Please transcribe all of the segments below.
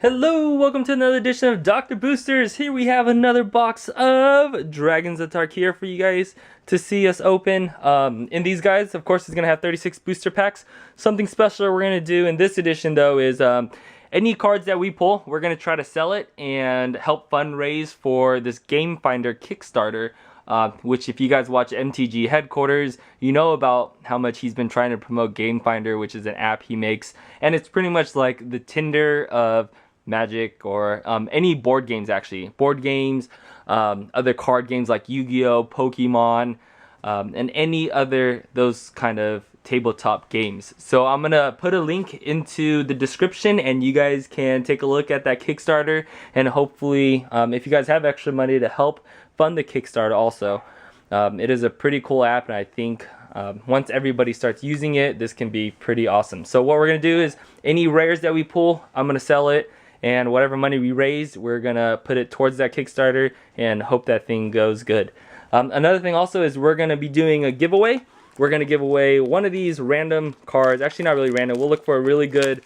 Hello, welcome to another edition of Dr. Boosters. Here we have another box of Dragons of Tarkir for you guys to see us open. In these guys, of course, it's going to have 36 booster packs. Something special we're going to do in this edition, though, is any cards that we pull, we're going to try to sell it and help fundraise for this Game Finder Kickstarter. Which if you guys watch MTG Headquarters, you know about how much he's been trying to promote Game Finder, which is an app he makes. And it's pretty much like the Tinder of Magic or any board games, actually. Board games, other card games like Yu-Gi-Oh!, Pokemon, and any other those kind of tabletop games. So I'm going to put a link into the description and you guys can take a look at that Kickstarter. And hopefully, if you guys have extra money to help fund the Kickstarter also. It is a pretty cool app, and I think once everybody starts using it, this can be pretty awesome. So what we're going to do is any rares that we pull, I'm going to sell it, and whatever money we raise, we're going to put it towards that Kickstarter and hope that thing goes good. Another thing also is we're going to be doing a giveaway. We're going to give away one of these random cards. Actually, not really random. We'll look for a really good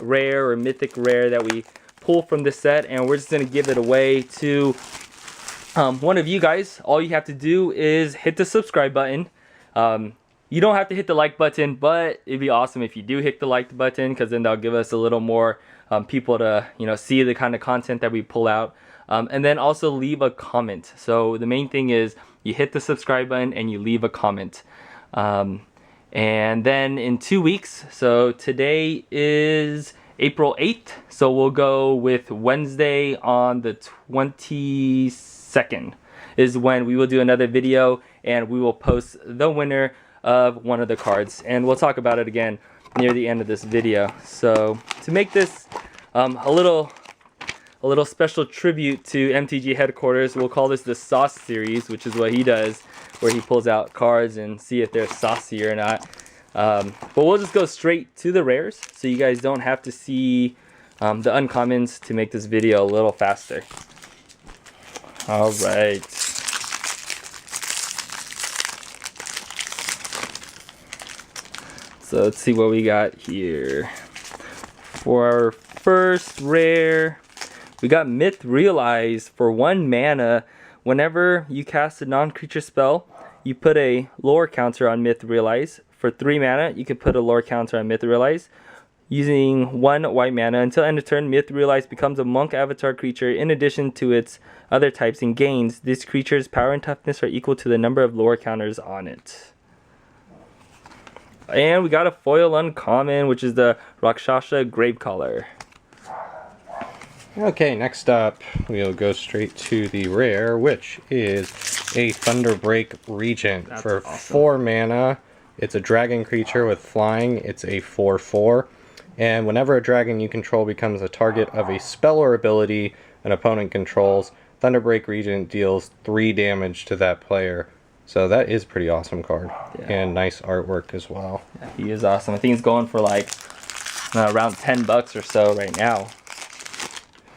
rare or mythic rare that we pull from this set, and we're just going to give it away to one of you guys. All you have to do is hit the subscribe button. You don't have to hit the like button, but it'd be awesome if you do hit the like button, because then that'll give us a little more people to see the kind of content that we pull out. And then also leave a comment. So the main thing is you hit the subscribe button and you leave a comment. And then in 2 weeks, so today is April 8th, so we'll go with Wednesday on the 22nd is when we will do another video and we will post the winner of one of the cards, and we'll talk about it again near the end of this video. So to make this a little special tribute to MTG Headquarters, we'll call this the Sauce series, which is what he does, where he pulls out cards and see if they're saucy or not. But we'll just go straight to the rares, so you guys don't have to see the uncommons to make this video a little faster. All right. So let's see what we got here. For our first rare, we got Myth Realize. For 1 mana, whenever you cast a non-creature spell, you put a lore counter on Myth Realize. For 3 mana, you can put a lore counter on Myth Realize. Using 1 white mana, until end of turn, Myth Realize becomes a monk avatar creature in addition to its other types and gains. This creature's power and toughness are equal to the number of lore counters on it. And we got a foil uncommon, which is the Rakshasa Gravecaller. Okay, next up, we'll go straight to the rare, which is a Thunderbreak Regent. That's for awesome. 4 mana. It's a dragon creature with flying. It's a 4/4. And whenever a dragon you control becomes a target of a spell or ability an opponent controls, Thunderbreak Regent deals 3 damage to that player. So that is a pretty awesome card. Yeah. And nice artwork as well. Yeah, he is awesome. I think he's going for like around $10 or so right now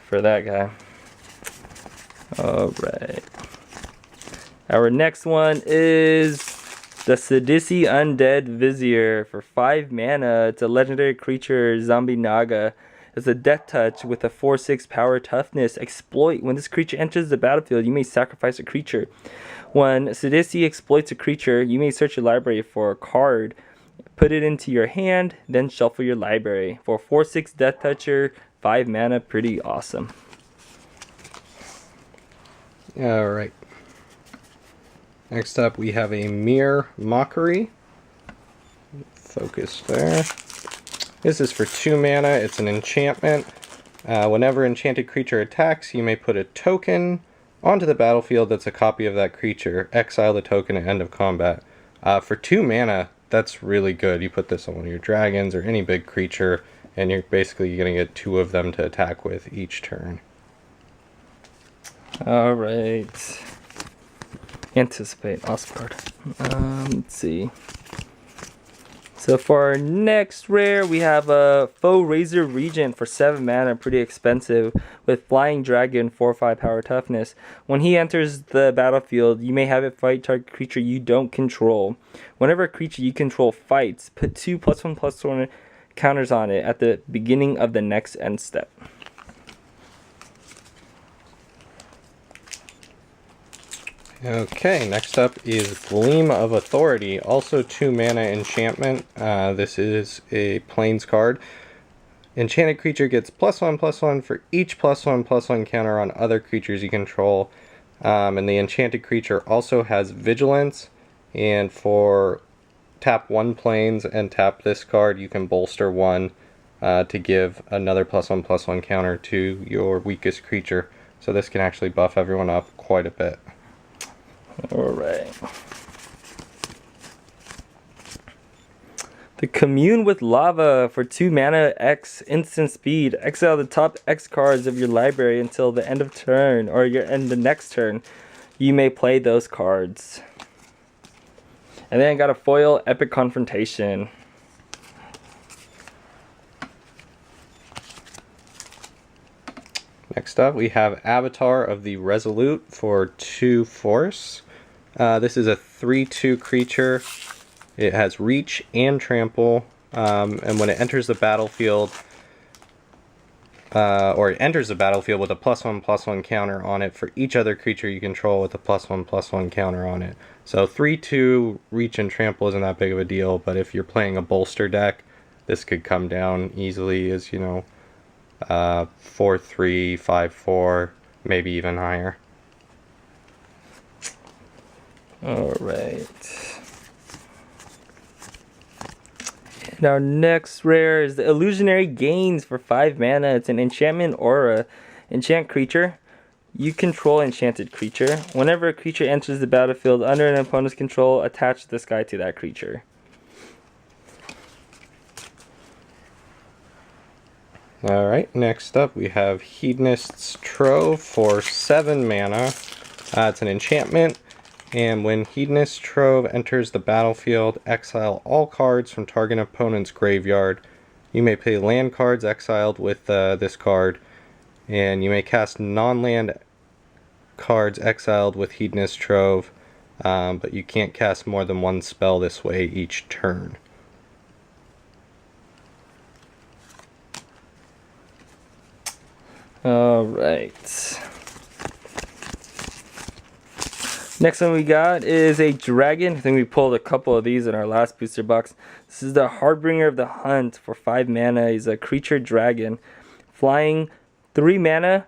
for that guy. Alright. Our next one is the Sidisi Undead Vizier. For 5 mana, it's a legendary creature, Zombie Naga. It's a death touch with a 4/6 power toughness. Exploit. When this creature enters the battlefield, you may sacrifice a creature. When Sidisi exploits a creature, you may search your library for a card, put it into your hand, then shuffle your library. For 4/6 death toucher, 5 mana, pretty awesome. Alright. Next up, we have a Mere Mockery. Focus there. This is for 2 mana. It's an enchantment. Whenever enchanted creature attacks, you may put a token onto the battlefield that's a copy of that creature. Exile the token at end of combat. For 2 mana, that's really good. You put this on one of your dragons or any big creature, and you're basically going to get 2 of them to attack with each turn. Alright. Anticipate. Awesome card. Let's see. So for our next rare, we have a Faux Razor Regent for 7 mana, pretty expensive, with Flying Dragon, 4/5 power toughness. When he enters the battlefield, you may have it fight target creature you don't control. Whenever a creature you control fights, put 2 +1/+1 counters on it at the beginning of the next end step. Okay, next up is Gleam of Authority, also 2 mana enchantment. This is a Plains card. Enchanted creature gets +1/+1 for each +1/+1 counter on other creatures you control. And the enchanted creature also has Vigilance, and for tap 1 Plains and tap this card, you can bolster 1 to give another +1/+1 counter to your weakest creature. So this can actually buff everyone up quite a bit. Alright. The Commune with Lava for 2 mana, X, instant speed. Exile the top X cards of your library until the end of turn, or your end the next turn. You may play those cards. And then I got a foil Epic Confrontation. Next up, we have Avatar of the Resolute for 2 force. This is a 3/2 creature. It has reach and trample, and when it enters the battlefield, or it enters the battlefield with a +1/+1 counter on it for each other creature you control with a +1/+1 counter on it. So 3/2 reach and trample isn't that big of a deal, but if you're playing a bolster deck, this could come down easily as, 4/3, 5/4, maybe even higher. Alright. And our next rare is the Illusionary Gains for 5 mana. It's an enchantment aura. Enchant creature. You control enchanted creature. Whenever a creature enters the battlefield under an opponent's control, attach this guy to that creature. Alright, next up we have Hedonist's Trove for 7 mana. It's an enchantment, and when Hedonist's Trove enters the battlefield, exile all cards from target opponent's graveyard. You may play land cards exiled with this card, and you may cast non-land cards exiled with Hedonist's Trove, but you can't cast more than 1 spell this way each turn. Alright. Next one we got is a dragon. I think we pulled a couple of these in our last booster box. This is the Harbinger of the Hunt for 5 mana. He's a creature dragon. Flying 3 mana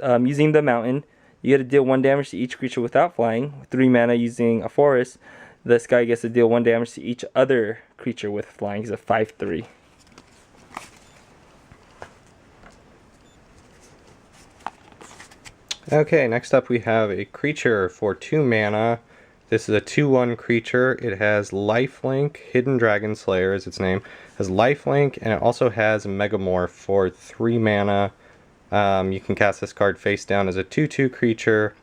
using the mountain. You get to deal 1 damage to each creature without flying. 3 mana using a forest. This guy gets to deal 1 damage to each other creature with flying. He's a 5/3. Okay, next up we have a creature for 2 mana. This is a 2/1 creature. It has lifelink. Hidden Dragon Slayer is its name. It has lifelink, and it also has Megamorph for 3 mana. You can cast this card face down as a 2/2 creature,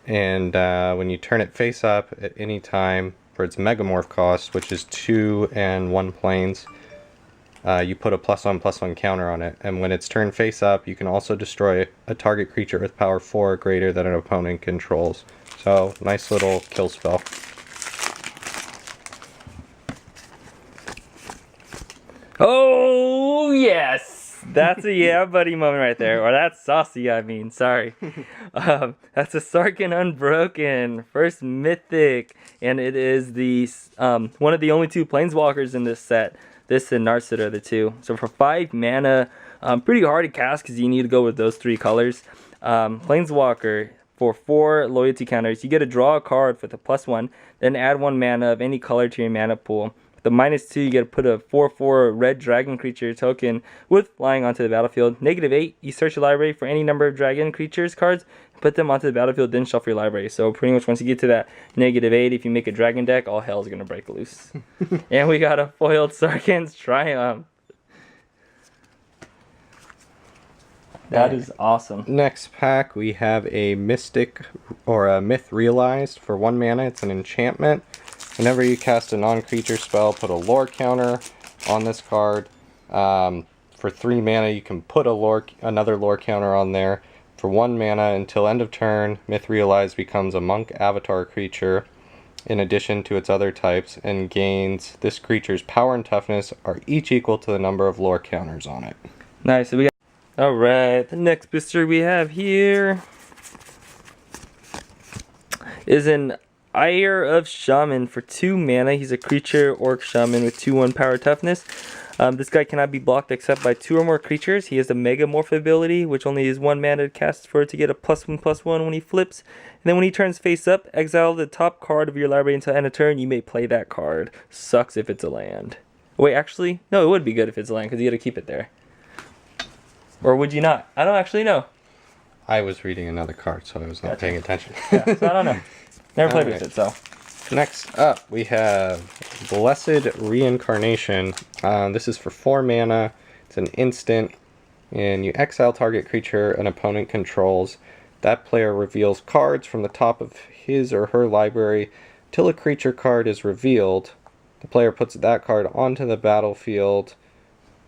and when you turn it face up at any time for its Megamorph cost, which is 2 and 1 planes, you put a +1/+1 counter on it, and when it's turned face up, you can also destroy a target creature with power 4 or greater that an opponent controls. So, nice little kill spell. Oh, yes! That's a yeah buddy moment right there. Or that's saucy, I mean. Sorry. That's a Sarkhan Unbroken. First mythic. And it is the one of the only 2 planeswalkers in this set. This and Narset are the 2. So for 5 mana, pretty hard to cast because you need to go with those 3 colors. Planeswalker, for 4 loyalty counters, you get to draw a card with a +1, then add 1 mana of any color to your mana pool. With the -2, you get to put a 4/4 red dragon creature token with flying onto the battlefield. -8, you search your library for any number of dragon creatures cards, put them onto the battlefield, then shuffle your library. So pretty much once you get to that -8, if you make a dragon deck, all hell's gonna break loose. And we got a foiled Sarkhan's Triumph. That is awesome. Next pack we have a Mystic or a Myth Realized for 1 mana. It's an enchantment. Whenever you cast a non-creature spell, put a lore counter on this card. For 3 mana, you can put another lore counter on there. For 1 mana until end of turn, Myth Realized becomes a monk avatar creature in addition to its other types, and gains this creature's power and toughness are each equal to the number of lore counters on it. Nice. So we got. Alright, the next booster we have here is an Ire of Shaman for 2 mana. He's a creature orc shaman with 2/1 power toughness. This guy cannot be blocked except by 2 or more creatures. He has the Megamorph ability, which only is 1 mana to cast for it to get a +1/+1 when he flips. And then when he turns face up, exile the top card of your library until end of turn. You may play that card. Sucks if it's a land. Wait, actually, no, it would be good if it's a land because you got to keep it there. Or would you not? I don't actually know. I was reading another card, so I was not paying attention. Yeah, so I don't know. Never played with it, so. Next up, we have Blessed Reincarnation. This is for 4 mana. It's an instant, and you exile target creature an opponent controls. That player reveals cards from the top of his or her library till a creature card is revealed. The player puts that card onto the battlefield,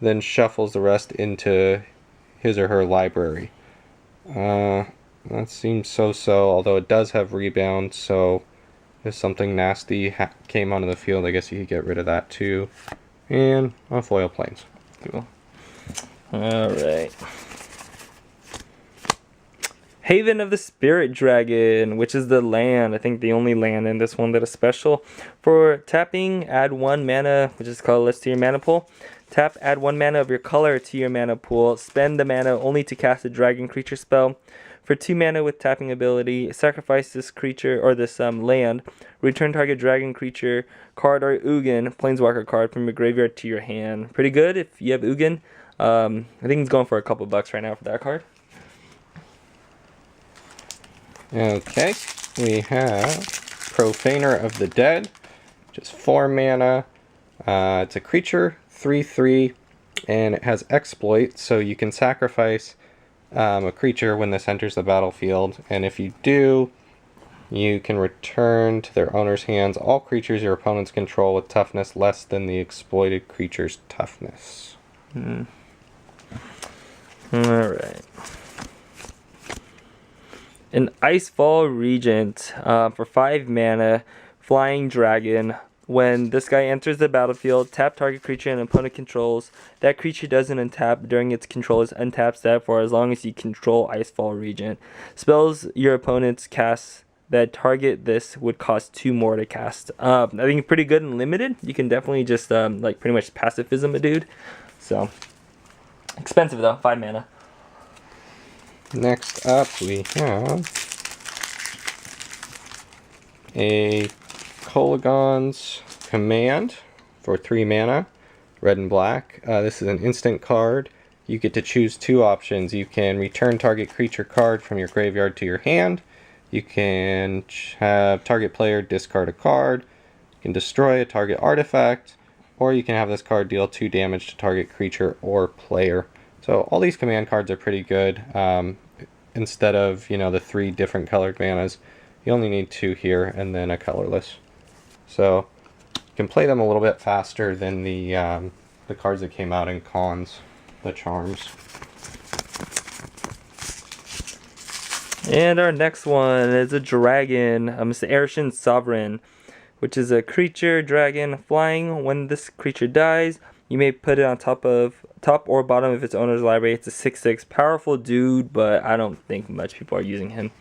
then shuffles the rest into his or her library. That seems so-so, although it does have rebound, so if something nasty came onto the field, I guess you could get rid of that too. And on foil planes. Cool. Alright. Haven of the Spirit Dragon, which is the land, I think the only land in this one that is special. For tapping, add 1 mana, which is colorless, to your mana pool. Tap, add 1 mana of your color to your mana pool. Spend the mana only to cast a dragon creature spell. For 2 mana with tapping ability, sacrifice this creature or this land. Return target dragon creature card or Ugin, planeswalker card, from your graveyard to your hand. Pretty good if you have Ugin. I think it's going for a couple bucks right now for that card. Okay, we have Profaner of the Dead, which is 4 mana. It's a creature, 3/3, and it has exploit, so you can sacrifice a creature when this enters the battlefield, and if you do, you can return to their owner's hands all creatures your opponents control with toughness less than the exploited creature's toughness. Alright. An Icefall Regent for 5 mana, Flying Dragon. When this guy enters the battlefield, tap target creature an opponent controls. That creature doesn't untap during its control's untap step for as long as you control Icefall Regent. Spells your opponents cast that target this would cost 2 more to cast. I think pretty good and limited. You can definitely just like pretty much pacifism a dude. So expensive though, 5 mana. Next up, we have a Kolaghan's Command for 3 mana, red and black. This is an instant card. You get to choose 2 options. You can return target creature card from your graveyard to your hand. You can have target player discard a card. You can destroy a target artifact, or you can have this card deal 2 damage to target creature or player. So all these command cards are pretty good. Instead of, the 3 different colored manas, you only need 2 here and then a colorless. So you can play them a little bit faster than the cards that came out in cons, the charms. And our next one is a dragon. It's the Arishan Sovereign, which is a creature dragon flying. When this creature dies, you may put it on top or bottom of its owner's library. It's a 6/6 powerful dude, but I don't think much people are using him.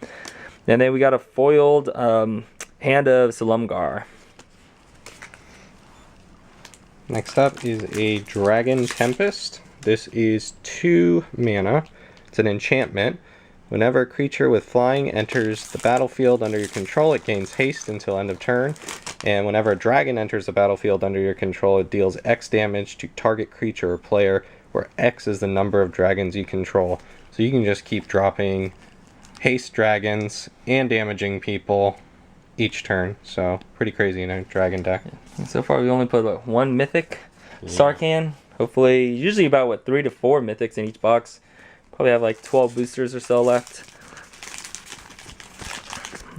And then we got a foiled Hand of Silumgar. Next up is a Dragon Tempest. This is 2 mana. It's an enchantment. Whenever a creature with flying enters the battlefield under your control, it gains haste until end of turn. And whenever a dragon enters the battlefield under your control, it deals X damage to target creature or player, where X is the number of dragons you control. So you can just keep dropping haste dragons and damaging people each turn. So pretty crazy in a dragon deck. And so far we only put 1 mythic, Sarkhan. Hopefully, usually about 3 to 4 mythics in each box. Probably have like 12 boosters or so left.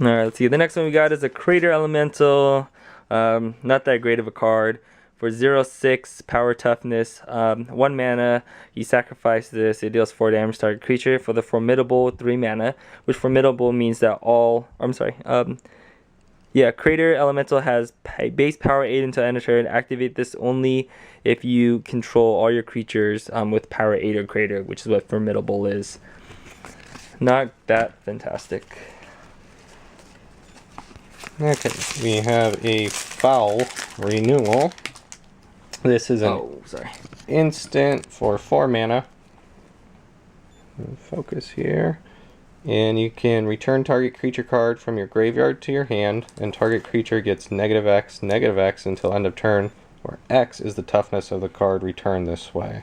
Alright, let's see. The next one we got is a Crater Elemental. Not that great of a card. For 0/6 power toughness, 1 mana, you sacrifice this. It deals 4 damage to target creature for the formidable 3 mana, which formidable means that Crater Elemental has base power 8 until end of turn. Activate this only if you control all your creatures with power 8 or greater, which is what formidable is. Not that fantastic. Okay, we have a Foul Renewal. This is an instant for 4 mana. Focus here. And you can return target creature card from your graveyard to your hand, and target creature gets -X until end of turn, where X is the toughness of the card returned this way.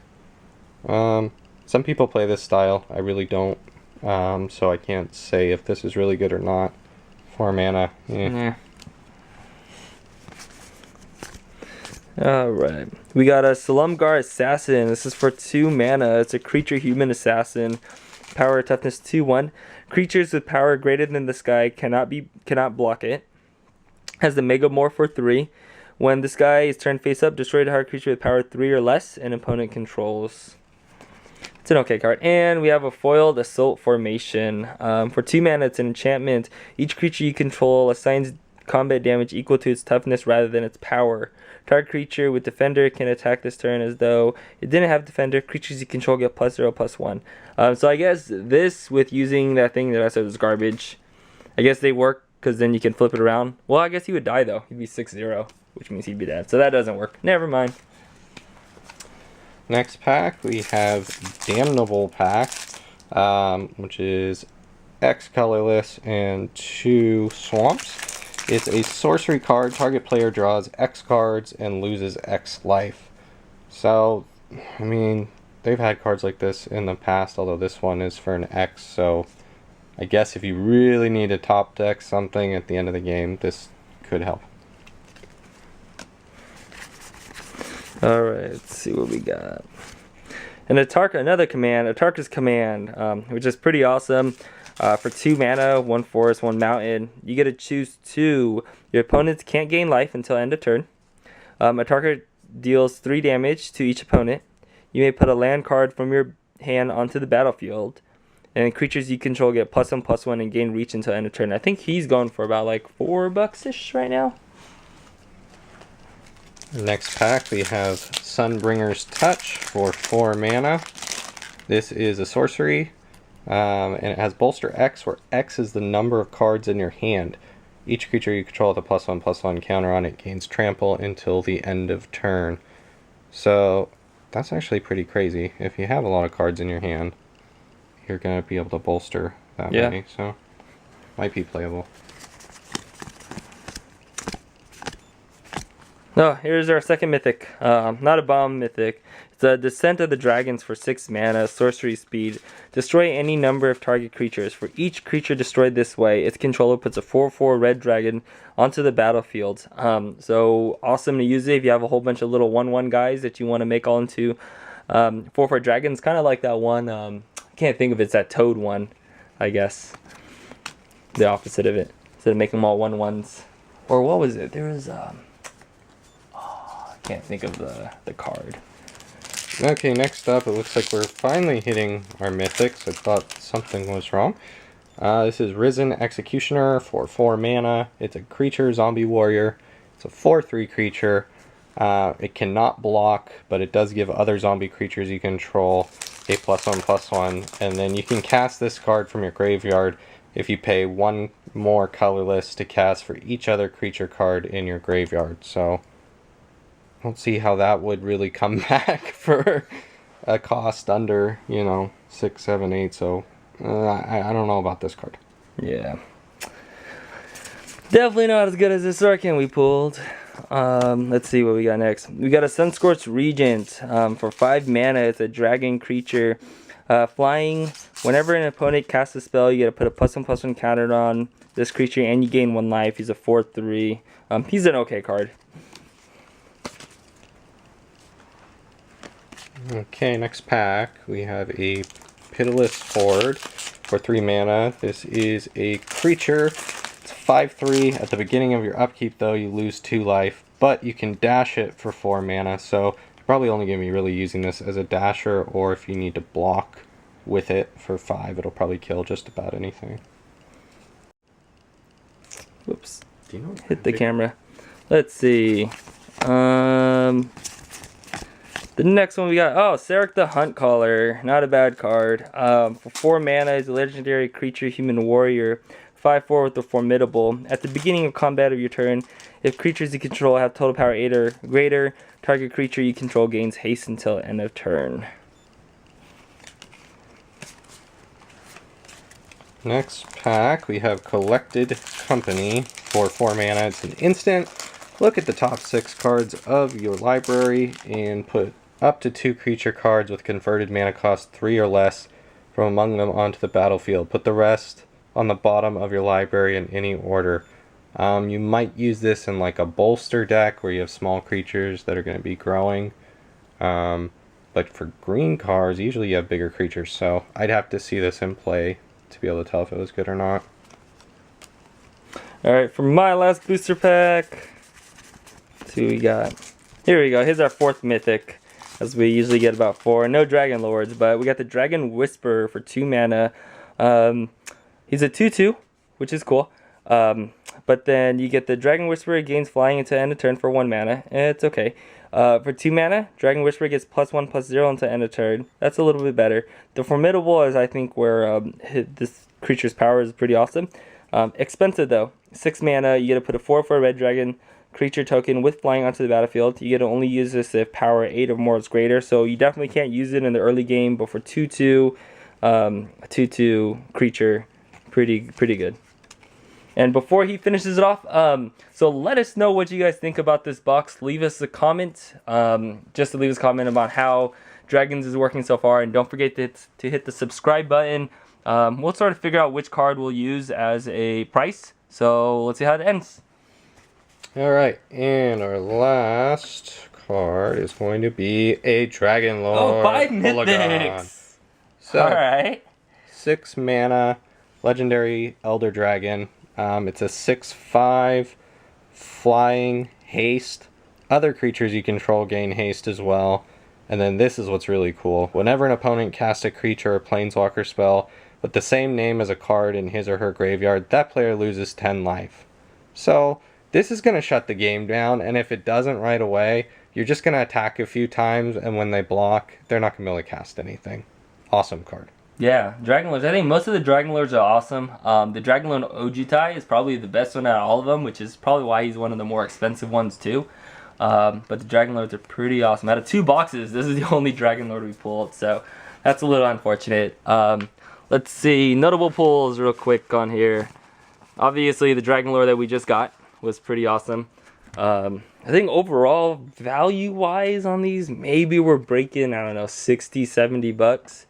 Some people play this style. I really don't. So I can't say if this is really good or not. 4 mana. Alright. We got a Salumgar Assassin. This is for 2 mana. It's a creature human assassin. Power toughness 2/1. Creatures with power greater than the sky cannot block it. Has the Megamorph for 3. When this guy is turned face up, destroy a target creature with power 3 or less and opponent controls. It's an okay card. And we have a foiled Assault Formation. For 2 mana, it's an enchantment. Each creature you control assigns combat damage equal to its toughness rather than its power. Target creature with Defender can attack this turn as though it didn't have Defender. Creatures you control get +0/+1. So I guess this, with using that thing that I said was garbage, I guess they work because then you can flip it around. Well, I guess he would die though. He'd be 6/0, which means he'd be dead. So that doesn't work. Never mind. Next pack, we have Damnable Pack, which is X colorless and 2 swamps. It's a sorcery card. Target player draws X cards and loses X life. So, I mean, they've had cards like this in the past, although this one is for an X. So, I guess if you really need to top deck something at the end of the game, this could help. Alright, let's see what we got. And another command, a Tarkir's command, which is pretty awesome. For 2 mana, 1 forest, 1 mountain, you get to choose 2. Your opponents can't gain life until end of turn. A Tarkir deals 3 damage to each opponent. You may put a land card from your hand onto the battlefield. And creatures you control get +1/+1 and gain reach until end of turn. I think he's going for about like $4-ish right now. Next pack, we have Sunbringer's Touch for 4 mana. This is a sorcery. And it has Bolster X, where X is the number of cards in your hand. Each creature you control with a +1/+1 counter on it gains trample until the end of turn. So that's actually pretty crazy. If you have a lot of cards in your hand, you're going to be able to bolster that many. So might be playable. Oh, here's our second mythic. Not a bomb mythic. It's a Descent of the Dragons for 6 mana, sorcery speed. Destroy any number of target creatures. For each creature destroyed this way, its controller puts a 4/4 red dragon onto the battlefield. So awesome to use it if you have a whole bunch of little 1/1 guys that you want to make all into 4/4 dragons. Kind of like that one. I can't think of it. It's that toad one, I guess. The opposite of it. Instead of making them all 1/1s. Or what was it? There was can't think of the card. Okay, next up, it looks like we're finally hitting our mythics. I thought something was wrong. This is Risen Executioner for 4 mana. It's a creature, zombie warrior. It's a 4/3 creature. It cannot block, but it does give other zombie creatures you control a +1/+1. And then you can cast this card from your graveyard if you pay 1 more colorless to cast for each other creature card in your graveyard. So I don't see how that would really come back for a cost under, 6, 7, 8. So I don't know about this card. Yeah. Definitely not as good as the Sarkhan we pulled. Let's see what we got next. We got a Sunscorched Regent for 5 mana. It's a dragon creature. Flying. Whenever an opponent casts a spell, you get to put a +1/+1 counter on this creature and you gain 1 life. He's a 4/3. He's an okay card. Okay, next pack, we have a Pitiless Horde for 3 mana. This is a creature. It's 5/3. At the beginning of your upkeep, though, you lose 2 life, but you can dash it for 4 mana. So you're probably only going to be really using this as a dasher, or if you need to block with it for 5, it'll probably kill just about anything. Whoops. Hit the camera. Let's see. The next one we got, Sarkhan the Huntcaller. Not a bad card. For 4 mana, is a legendary creature, human warrior. 5/4 with the Formidable. At the beginning of combat of your turn, if creatures you control have total power 8 or greater, target creature you control gains haste until end of turn. Next pack, we have Collected Company for 4 mana. It's an instant. Look at the top 6 cards of your library and put up to 2 creature cards with converted mana cost 3 or less from among them onto the battlefield. Put the rest on the bottom of your library in any order. You might use this in like a bolster deck where you have small creatures that are going to be growing. But for green cards, usually you have bigger creatures, so I'd have to see this in play to be able to tell if it was good or not. Alright, for my last booster pack, let's see what we got. Here we go. Here's our 4th mythic, as we usually get about 4. No Dragon Lords, but we got the Dragon Whisperer for 2 mana. He's a 2/2, which is cool. But then you get the Dragon Whisperer gains flying until end of turn for 1 mana. It's okay. For 2 mana, Dragon Whisperer gets +1/+0 until end of turn. That's a little bit better. The Formidable is, I think, where this creature's power is pretty awesome. Expensive though. 6 mana, you get to put a 4/4 red dragon creature token with flying onto the battlefield. You get to only use this if power 8 or more is greater, so you definitely can't use it in the early game, but for 2/2, a 2/2 creature, pretty good. And before he finishes it off, so let us know what you guys think about this box. Leave us a comment, just to leave us a comment about how Dragons is working so far. And don't forget to hit the subscribe button. We'll sort of figure out which card we'll use as a price. So let's see how it ends. Alright, and our last card is going to be a Dragon Lord. Oh, 5 mythics! So, alright. 6 mana, Legendary Elder Dragon. It's a 6/5 flying haste. Other creatures you control gain haste as well. And then this is what's really cool. Whenever an opponent casts a creature or planeswalker spell with the same name as a card in his or her graveyard, that player loses 10 life. So this is going to shut the game down, and if it doesn't right away, you're just going to attack a few times, and when they block, they're not going to be able to cast anything. Awesome card. Yeah, Dragon Lords. I think most of the Dragon Lords are awesome. The Dragon Lord Ojutai is probably the best one out of all of them, which is probably why he's one of the more expensive ones too. But the Dragon Lords are pretty awesome. Out of 2 boxes, this is the only Dragon Lord we pulled, so that's a little unfortunate. Let's see, notable pulls real quick on here. Obviously, the Dragon Lord that we just got was pretty awesome. I think overall, value-wise on these, maybe we're breaking, I don't know, 60, 70 bucks.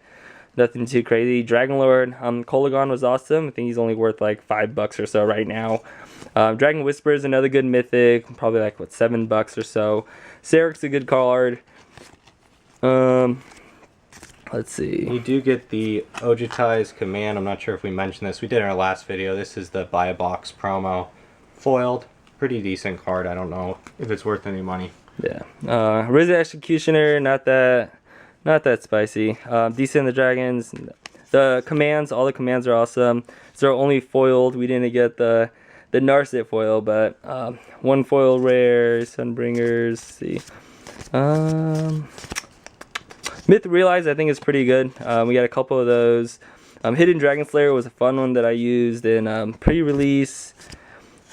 Nothing too crazy. Dragon Lord, Kolagon was awesome. I think he's only worth like $5 or so right now. Dragon Whisperer is another good mythic. Probably like, what, $7 or so. Sarkhan's a good card. Let's see. You do get the Ojutai's command. I'm not sure if we mentioned this. We did in our last video. This is the buy a box promo. Foiled. Pretty decent card. I don't know if it's worth any money. Yeah. Riz Executioner, not that spicy. Decent the Dragons. The commands, all the commands are awesome. So only foiled. We didn't get the Narset foil, but 1 foil rare, Sunbringers. See. Myth Realize I think is pretty good. We got a couple of those. Hidden Dragon Slayer was a fun one that I used in pre-release.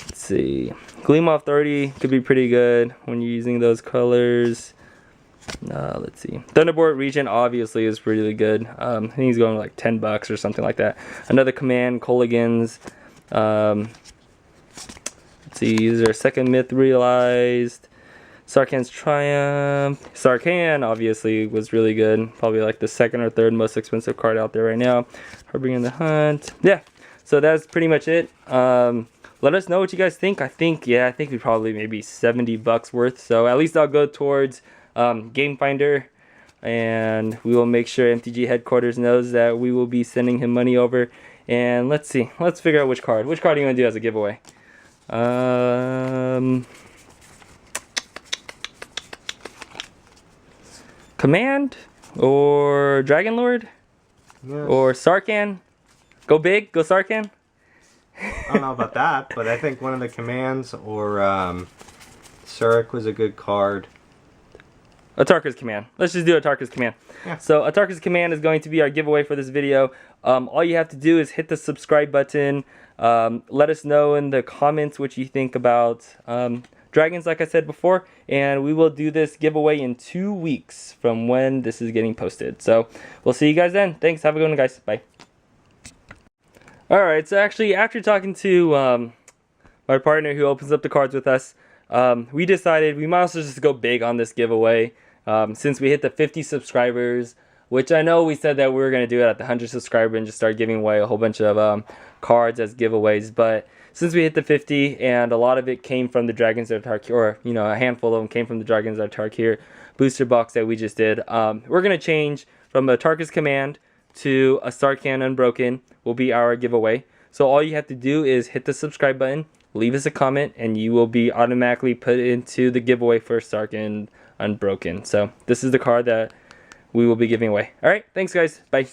Let's see. Gleam Off 30 could be pretty good when you're using those colors. Let's see. Thunderbolt Regent obviously is really good. I think he's going like $10 or something like that. Another command, Coligans. Let's see. These are second Myth Realized. Sarkhan's Triumph. Sarkhan obviously was really good. Probably like the 2nd or 3rd most expensive card out there right now. Harbinger the Hunt. Yeah. So that's pretty much it. Let us know what you guys think. I think we probably maybe $70 worth. So at least I'll go towards Game Finder, and we will make sure MTG headquarters knows that we will be sending him money over. And let's see. Let's figure out which card. Which card are you going to do as a giveaway? Command or Dragon Lord? Yes. Or Sarkhan? Go big, go Sarkhan? I don't know about that, but I think one of the commands or Surik was a good card. A Tarkir's Command. Let's just do a Tarkir's Command. Yeah. So a Tarkir's Command is going to be our giveaway for this video. All you have to do is hit the subscribe button. Let us know in the comments what you think about dragons, like I said before. And we will do this giveaway in 2 weeks from when this is getting posted. So we'll see you guys then. Thanks. Have a good one, guys. Bye. Alright, so actually after talking to my partner who opens up the cards with us, we decided we might as well just go big on this giveaway. Since we hit the 50 subscribers, which I know we said that we were going to do it at the 100 subscriber and just start giving away a whole bunch of cards as giveaways. But since we hit the 50 and a lot of it came from the Dragons of Tarkir, or you know, a handful of them came from the Dragons of Tarkir booster box that we just did, we're going to change from a Tarkir's Command to a Sarkhan Unbroken will be our giveaway. So all you have to do is hit the subscribe button, leave us a comment, and you will be automatically put into the giveaway for Sarkhan Unbroken. So this is the card that we will be giving away. Alright, thanks guys. Bye.